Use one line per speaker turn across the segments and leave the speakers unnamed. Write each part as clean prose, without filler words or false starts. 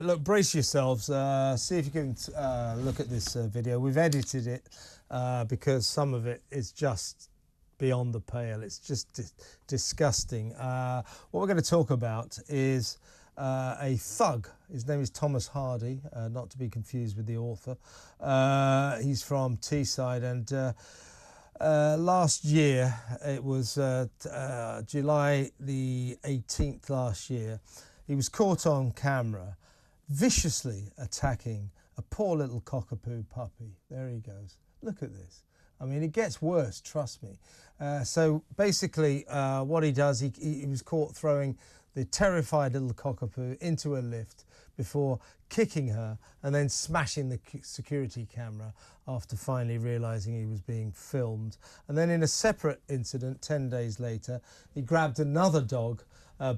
Look, brace yourselves. See if you can look at this video. We've edited it because some of it is just beyond the pale. It's just disgusting. What we're going to talk about is a thug. His name is Thomas Hardy, not to be confused with the author. He's from Teesside, and last year, it was July the 18th last year, he was caught on camera viciously attacking a poor little cockapoo puppy. There he goes. Look at this. I mean, it gets worse, trust me. So basically what he does, he was caught throwing the terrified little cockapoo into a lift before kicking her and then smashing the security camera after finally realising he was being filmed. And then in a separate incident, 10 days later, he grabbed another dog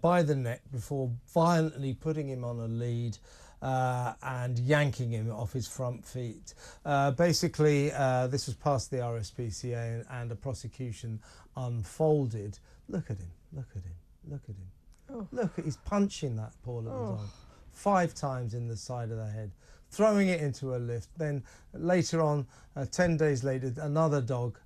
by the neck before violently putting him on a lead and yanking him off his front feet. Basically, this was past the RSPCA and a prosecution unfolded. Look at him, look at him, look at him. Oh. Look, he's punching that poor little dog 5 times in the side of the head, throwing it into a lift. Then later on, 10 days later, another dog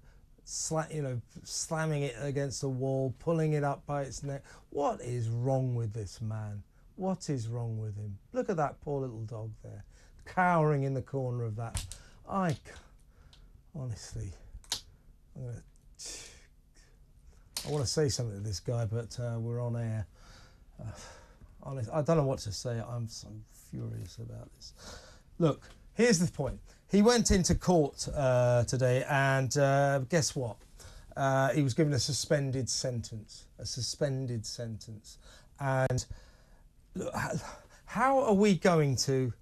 slamming it against the wall, pulling it up by its neck. What is wrong with this man? What is wrong with him? Look at that poor little dog there, cowering in the corner of that. Honestly, I want to say something to this guy, but we're on air. Honestly, I don't know what to say. I'm so furious about this. Look, here's the point. He went into court today, and guess what? He was given a suspended sentence. And look, how are we going to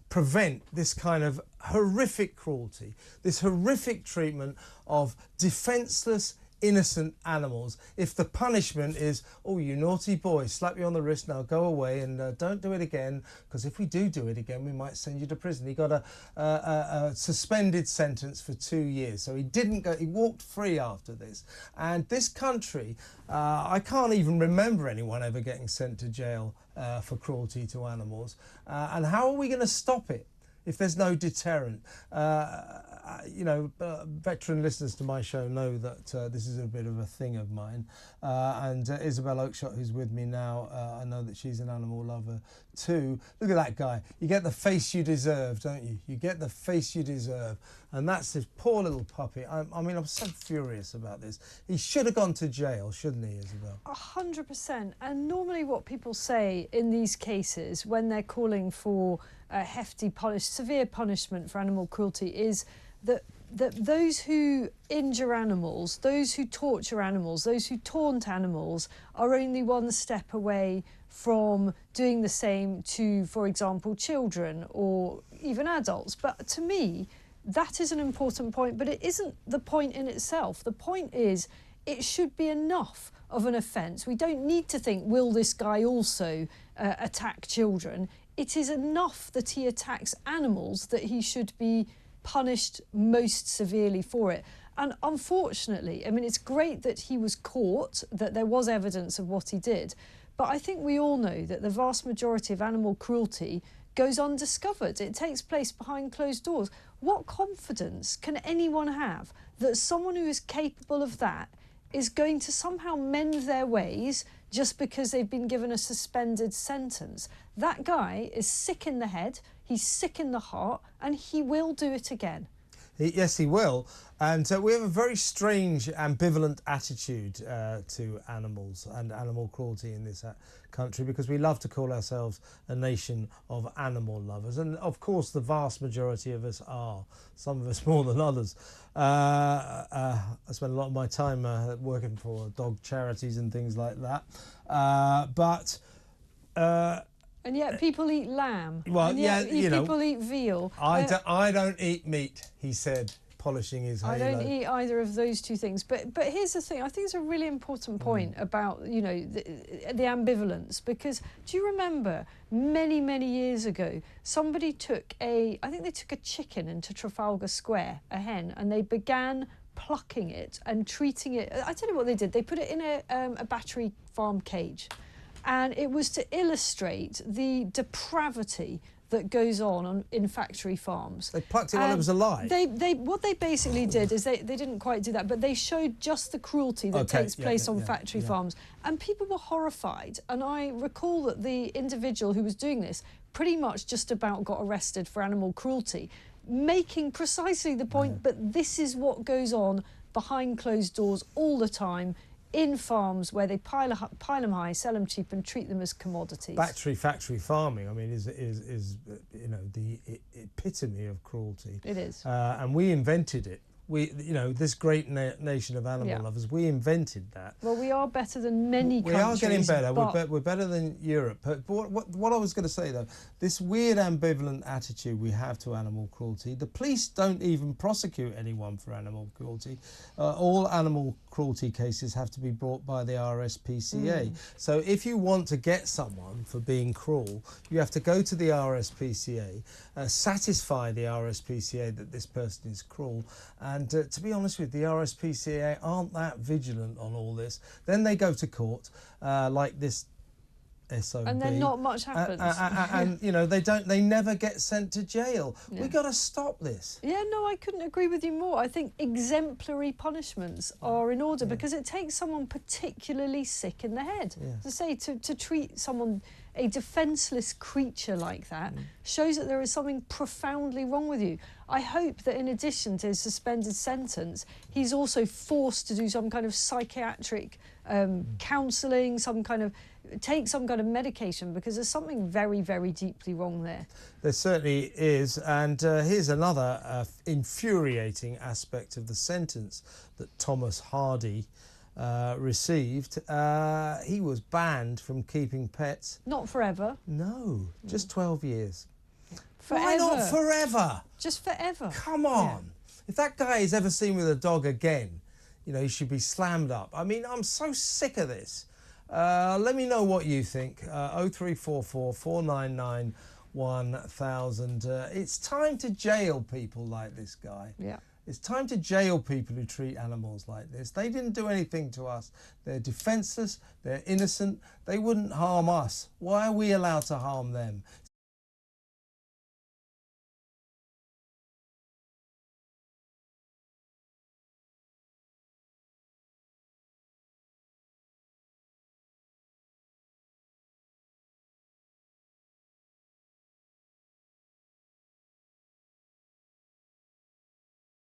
prevent this kind of horrific cruelty, this horrific treatment of defenceless, innocent animals, if the punishment is, oh, you naughty boy, slap you on the wrist, now go away and don't do it again, because if we do it again, we might send you to prison. He got a suspended sentence for 2 years, so he didn't go, he walked free after this. And this country, I can't even remember anyone ever getting sent to jail for cruelty to animals. And how are we going to stop it if there's no deterrent? Veteran listeners to my show know that this is a bit of a thing of mine. And Isabel Oakeshott, who's with me now, I know that she's an animal lover too. Look at that guy. You get the face you deserve, don't you? You get the face you deserve. And that's this poor little puppy. I mean, I'm so furious about this. He should have gone to jail, shouldn't he, Isabel?
100%. And normally what people say in these cases when they're calling for hefty severe punishment for animal cruelty is that those who injure animals, those who torture animals, those who taunt animals are only one step away from doing the same to, for example, children or even adults. But to me, that is an important point, but it isn't the point in itself. The point is it should be enough of an offence. We don't need to think, will this guy also attack children? It is enough that he attacks animals that he should be punished most severely for it. And unfortunately, I mean, it's great that he was caught, that there was evidence of what he did, but I think we all know that the vast majority of animal cruelty goes undiscovered. It takes place behind closed doors. What confidence can anyone have that someone who is capable of that is going to somehow mend their ways just because they've been given a suspended sentence? That guy is sick in the head, he's sick in the heart, and he will do it again.
Yes, he will. And we have a very strange, ambivalent attitude to animals and animal cruelty in this country, because we love to call ourselves a nation of animal lovers. And of course, the vast majority of us are, some of us more than others. I spend a lot of my time working for dog charities and things like that.
And yet people eat lamb.
Well,
and yet
yeah,
people eat veal.
I don't eat meat, he said, polishing his halo.
I don't eat either of those two things. But here's the thing. I think it's a really important point about, the ambivalence. Because do you remember many years ago, somebody took I think they took a chicken into Trafalgar Square, a hen, and they began plucking it and treating it. I tell you what they did. They put it in a battery farm cage. And it was to illustrate the depravity that goes on in factory farms.
They plucked it while it was alive.
What they basically did is they didn't quite do that, but they showed just the cruelty that takes place on factory farms, and people were horrified. And I recall that the individual who was doing this pretty much just about got arrested for animal cruelty, making precisely the point, but this is what goes on behind closed doors all the time in farms where they pile them high, sell them cheap, and treat them as commodities.
Factory farming, I mean, is you know, the epitome of cruelty.
It is,
and we invented it. You know, this great nation of animal lovers, we invented that.
Well, we are better than many countries.
We are getting better. We're better than Europe. But what I was going to say, though, this weird ambivalent attitude we have to animal cruelty, the police don't even prosecute anyone for animal cruelty. All animal cruelty cases have to be brought by the RSPCA. So if you want to get someone for being cruel, you have to go to the RSPCA, satisfy the RSPCA that this person is cruel. And to be honest with you, the RSPCA aren't that vigilant on all this. Then they go to court, like this SOB.
And then not much happens.
And you know, they never get sent to jail. We've got to stop this.
Yeah, no, I couldn't agree with you more. I think exemplary punishments are in order because it takes someone particularly sick in the head. To say, to treat someone, a defenceless creature like that, shows that there is something profoundly wrong with you. I hope that in addition to his suspended sentence, he's also forced to do some kind of psychiatric counselling, take some kind of medication, because there's something very, very deeply wrong there.
There certainly is. And here's another infuriating aspect of the sentence that Thomas Hardy received. He was banned from keeping pets.
Not forever.
No, just 12 years.
Forever.
Why not forever?
Just forever.
Come on. Yeah. If that guy is ever seen with a dog again, you know, he should be slammed up. I mean, I'm so sick of this. Let me know what you think. 0344 499 1000. It's time to jail people like this guy.
Yeah.
It's time to jail people who treat animals like this. They didn't do anything to us. They're defenceless, they're innocent, they wouldn't harm us. Why are we allowed to harm them?